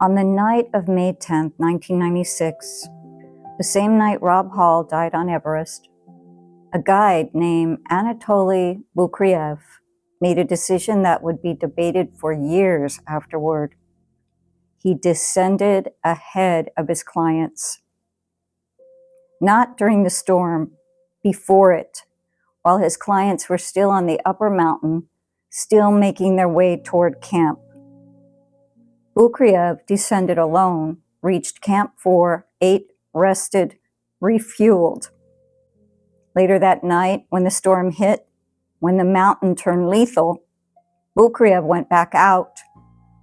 On the night of May 10th, 1996, the same night Rob Hall died on Everest, a guide named Anatoly Bukriev made a decision that would be debated for years afterward. He descended ahead of his clients. Not during the storm, before it, while his clients were still on the upper mountain, still making their way toward camp. Bukriev descended alone, reached Camp 4, ate, rested, refueled. Later that night, when the storm hit, when the mountain turned lethal, Bukriev went back out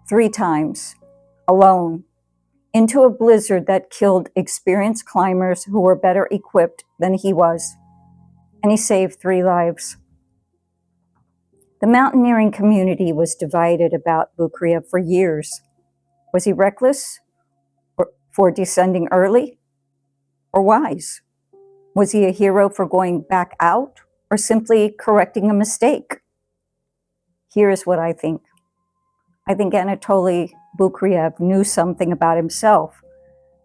3 times, alone, into a blizzard that killed experienced climbers who were better equipped than he was, and he saved 3 lives. The mountaineering community was divided about Bukriev for years. Was he reckless for descending early, or wise? Was he a hero for going back out, or simply correcting a mistake? Here is what I think. I think Anatoly Bukriev knew something about himself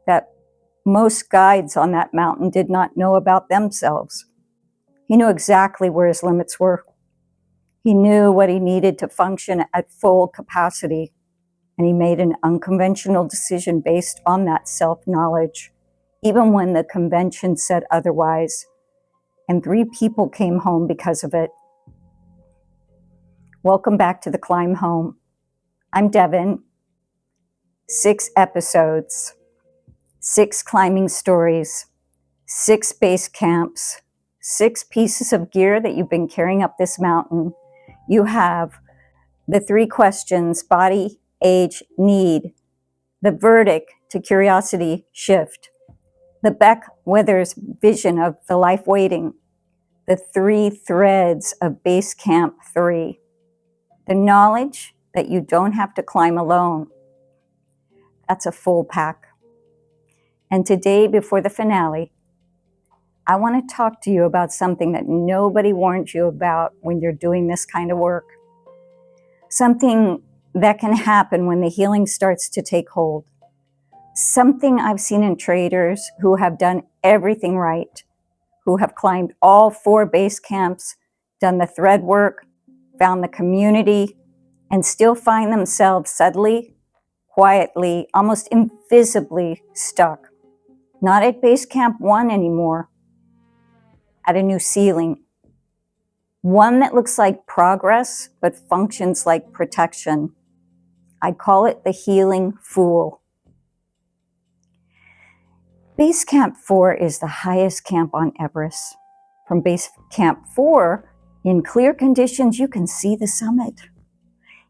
that most guides on that mountain did not know about themselves. He knew exactly where his limits were. He knew what he needed to function at full capacity, and he made an unconventional decision based on that self-knowledge, even when the convention said otherwise, and 3 people came home because of it. Welcome back to the Climb Home. I'm Devin. 6 episodes, 6 climbing stories, 6 base camps, 6 pieces of gear that you've been carrying up this mountain. You have the 3 questions: body, age, need, the verdict to curiosity, shift, the Beck Withers vision of the life waiting, the 3 threads of Base Camp 3, the knowledge that you don't have to climb alone. That's a full pack. And today, before the finale, I want to talk to you about something that nobody warns you about when you're doing this kind of work. Something that can happen when the healing starts to take hold. Something I've seen in traders who have done everything right, who have climbed all 4 base camps, done the thread work, found the community, and still find themselves subtly, quietly, almost invisibly stuck. Not at base camp 1 anymore, at a new ceiling. One that looks like progress, but functions like protection. I call it the healing fool. Base Camp 4 is the highest camp on Everest. From Base Camp 4, in clear conditions, you can see the summit.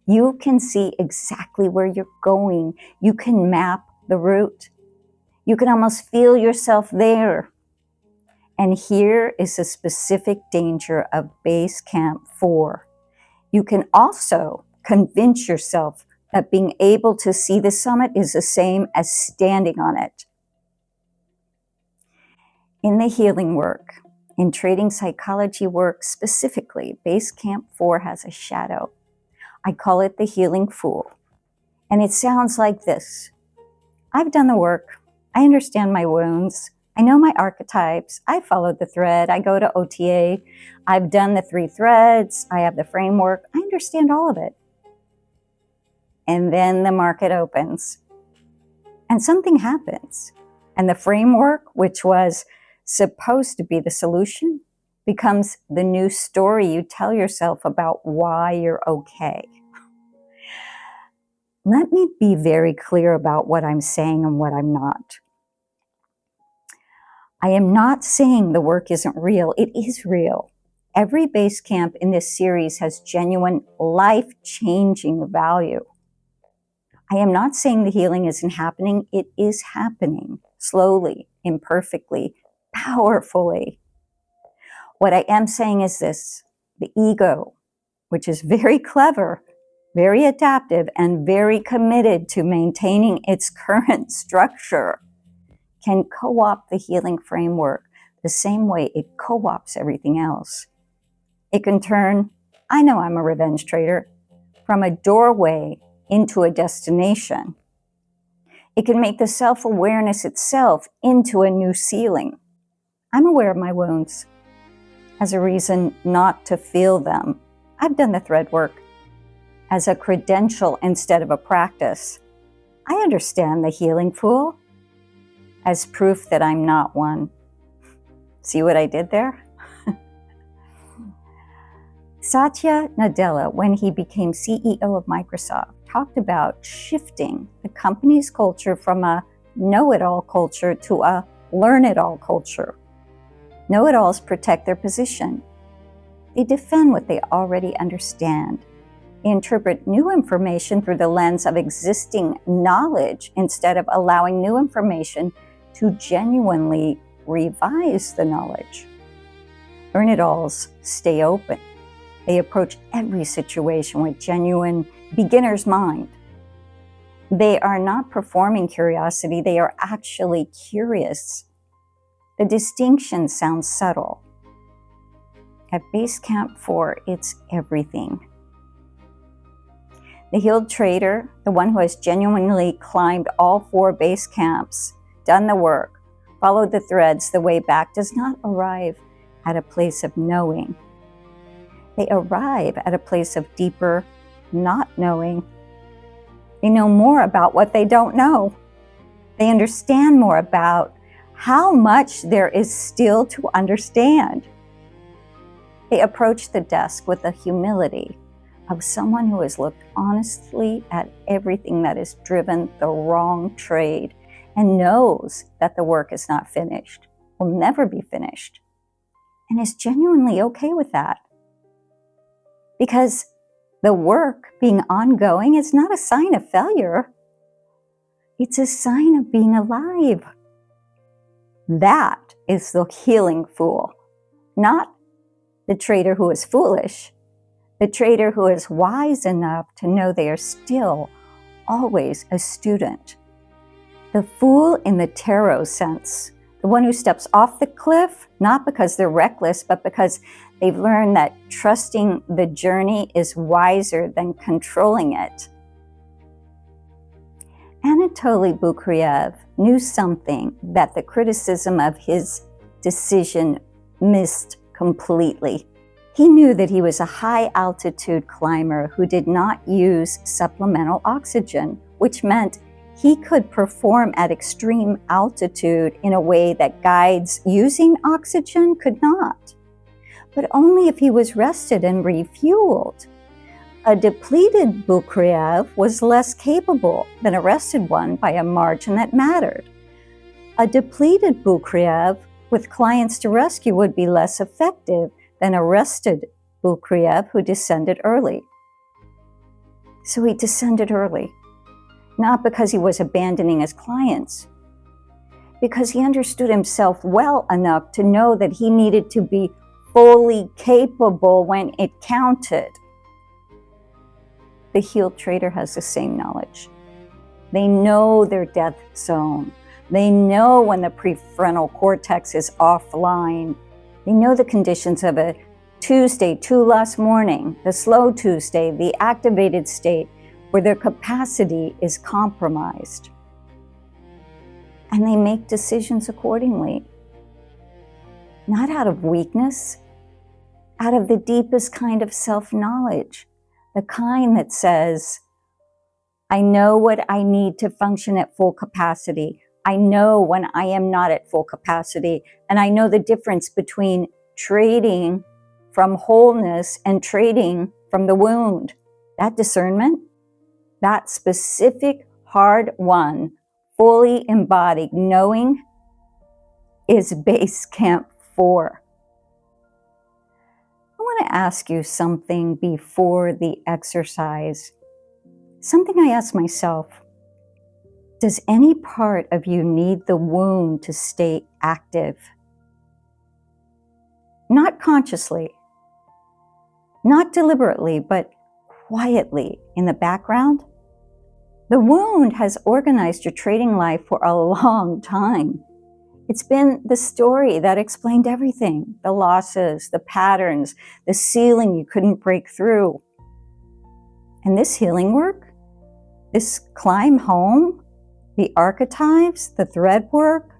You can see exactly where you're going. You can map the route. You can almost feel yourself there. And here is a specific danger of Base Camp 4. You can also convince yourself that being able to see the summit is the same as standing on it. In the healing work, in trading psychology work specifically, Base Camp 4 has a shadow. I call it the healing fool. And it sounds like this. I've done the work. I understand my wounds. I know my archetypes. I followed the thread. I go to OTA. I've done the 3 threads. I have the framework. I understand all of it. And then the market opens. And something happens. And the framework, which was supposed to be the solution, becomes the new story you tell yourself about why you're okay. Let me be very clear about what I'm saying and what I'm not. I am not saying the work isn't real. It is real. Every base camp in this series has genuine, life-changing value. I am not saying the healing isn't happening. It is happening, slowly, imperfectly, powerfully. What I am saying is this: the ego, which is very clever, very adaptive, and very committed to maintaining its current structure, can co-opt the healing framework the same way it co-opts everything else. It can turn, I know I'm a revenge trader, from a doorway into a destination. It can make the self-awareness itself into a new ceiling. I'm aware of my wounds as a reason not to feel them. I've done the thread work as a credential instead of a practice. I understand the healing fool as proof that I'm not one. See what I did there? Satya Nadella, when he became CEO of Microsoft, talked about shifting the company's culture from a know-it-all culture to a learn-it-all culture. Know-it-alls protect their position. They defend what they already understand. They interpret new information through the lens of existing knowledge instead of allowing new information to genuinely revise the knowledge. Learn-it-alls stay open. They approach every situation with genuine beginner's mind. They are not performing curiosity, they are actually curious. The distinction sounds subtle. At Base Camp 4, it's everything. The healed trader, the one who has genuinely climbed all 4 base camps, done the work, followed the threads the way back, does not arrive at a place of knowing. They arrive at a place of deeper not knowing. They know more about what they don't know. They understand more about how much there is still to understand. They approach the desk with the humility of someone who has looked honestly at everything that has driven the wrong trade and knows that the work is not finished, will never be finished, and is genuinely okay with that. Because the work being ongoing is not a sign of failure. It's a sign of being alive. That is the healing fool, not the trader who is foolish, the trader who is wise enough to know they are still always a student. The fool in the tarot sense, the one who steps off the cliff, not because they're reckless, but because they've learned that trusting the journey is wiser than controlling it. Anatoly Bukharev knew something that the criticism of his decision missed completely. He knew that he was a high-altitude climber who did not use supplemental oxygen, which meant he could perform at extreme altitude in a way that guides using oxygen could not, but only if he was rested and refueled. A depleted Bukharev was less capable than a rested one by a margin that mattered. A depleted Bukharev with clients to rescue would be less effective than a rested Bukharev who descended early. So he descended early, not because he was abandoning his clients, because he understood himself well enough to know that he needed to be fully capable when it counted. The healed trader has the same knowledge. They know their death zone. They know when the prefrontal cortex is offline. They know the conditions of a Tuesday, too last morning, the slow Tuesday, the activated state where their capacity is compromised. And they make decisions accordingly. Not out of weakness, out of the deepest kind of self-knowledge. The kind that says, I know what I need to function at full capacity. I know when I am not at full capacity. And I know the difference between trading from wholeness and trading from the wound. That discernment, that specific hard-won, fully embodied knowing is Base Camp 4. I want to ask you something before the exercise. Something I ask myself. Does any part of you need the wound to stay active? Not consciously, not deliberately, but quietly in the background? The wound has organized your trading life for a long time. It's been the story that explained everything, the losses, the patterns, the ceiling you couldn't break through. And this healing work, this climb home, the archetypes, the thread work,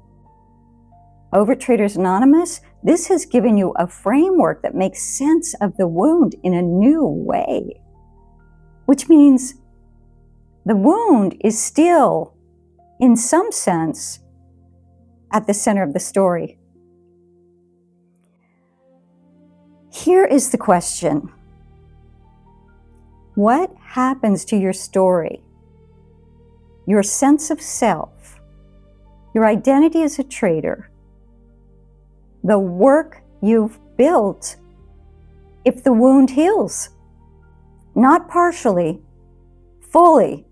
Overtraders Anonymous, this has given you a framework that makes sense of the wound in a new way, which means the wound is still, in some sense, at the center of the story. Here is the question. What happens to your story, your sense of self, your identity as a trader, the work you've built, if the wound heals? Not partially, fully.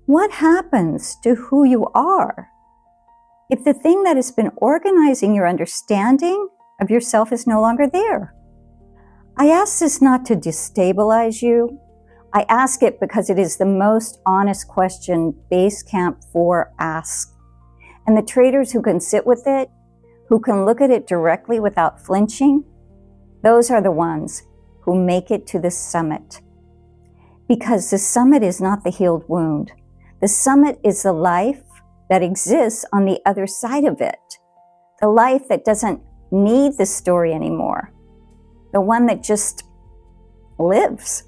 What happens to who you are if the thing that has been organizing your understanding of yourself is no longer there? I ask this not to destabilize you. I ask it because it is the most honest question Basecamp 4 asks. And the traders who can sit with it, who can look at it directly without flinching, those are the ones who make it to the summit. Because the summit is not the healed wound. The summit is the life that exists on the other side of it. The life that doesn't need the story anymore. The one that just lives.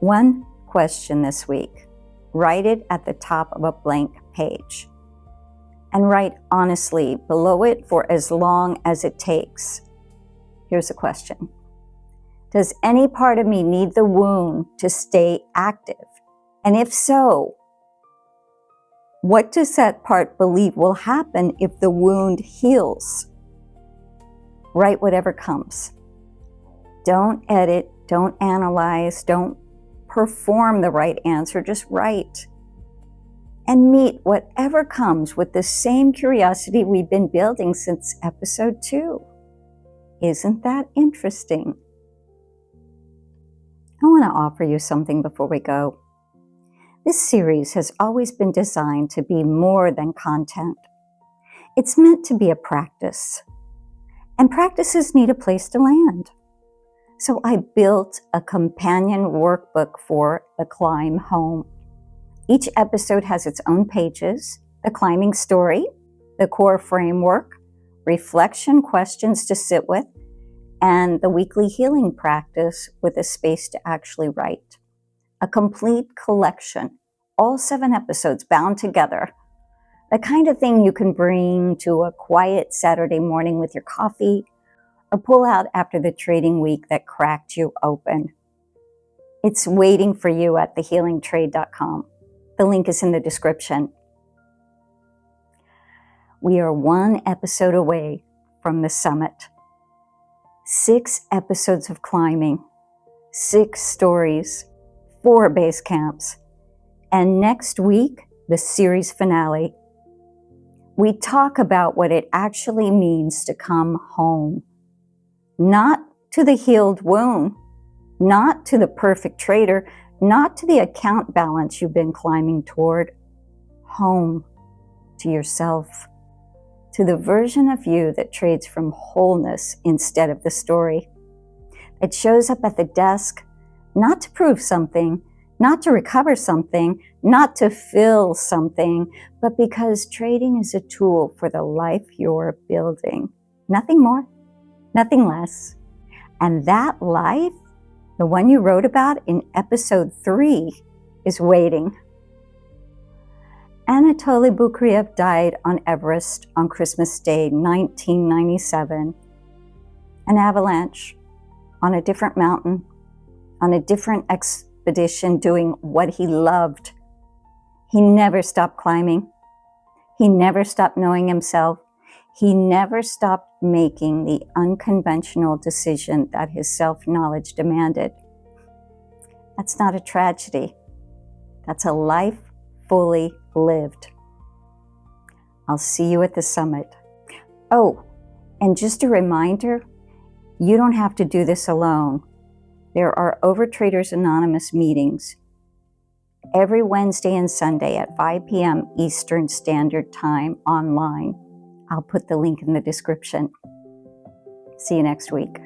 One question this week. Write it at the top of a blank page. And write honestly below it for as long as it takes. Here's a question. Does any part of me need the wound to stay active? And if so, what does that part believe will happen if the wound heals? Write whatever comes. Don't edit, don't analyze, don't perform the right answer, just write. And meet whatever comes with the same curiosity we've been building since episode 2. Isn't that interesting? I want to offer you something before we go. This series has always been designed to be more than content. It's meant to be a practice. And practices need a place to land. So I built a companion workbook for the climb home. Each episode has its own pages, the climbing story, the core framework, reflection questions to sit with, and the weekly healing practice with a space to actually write. A complete collection, all 7 episodes bound together. The kind of thing you can bring to a quiet Saturday morning with your coffee, or pull out after the trading week that cracked you open. It's waiting for you at thehealingtrade.com. The link is in the description. We are 1 episode away from the summit. 6 episodes of climbing, 6 stories, 4 base camps, and next week, the series finale. We talk about what it actually means to come home. Not to the healed wound, not to the perfect trader, not to the account balance you've been climbing toward. Home to yourself, to the version of you that trades from wholeness instead of the story. It shows up at the desk, not to prove something, not to recover something, not to fill something, but because trading is a tool for the life you're building. Nothing more, nothing less. And that life, the one you wrote about in episode 3, is waiting. Anatoly Bukriev died on Everest on Christmas Day, 1997. An avalanche on a different mountain, on a different expedition doing what he loved. He never stopped climbing. He never stopped knowing himself. He never stopped making the unconventional decision that his self-knowledge demanded. That's not a tragedy. That's a life fully lived. I'll see you at the summit. Oh, and just a reminder, you don't have to do this alone. There are Overtraders Anonymous meetings every Wednesday and Sunday at 5 p.m. Eastern Standard Time online. I'll put the link in the description. See you next week.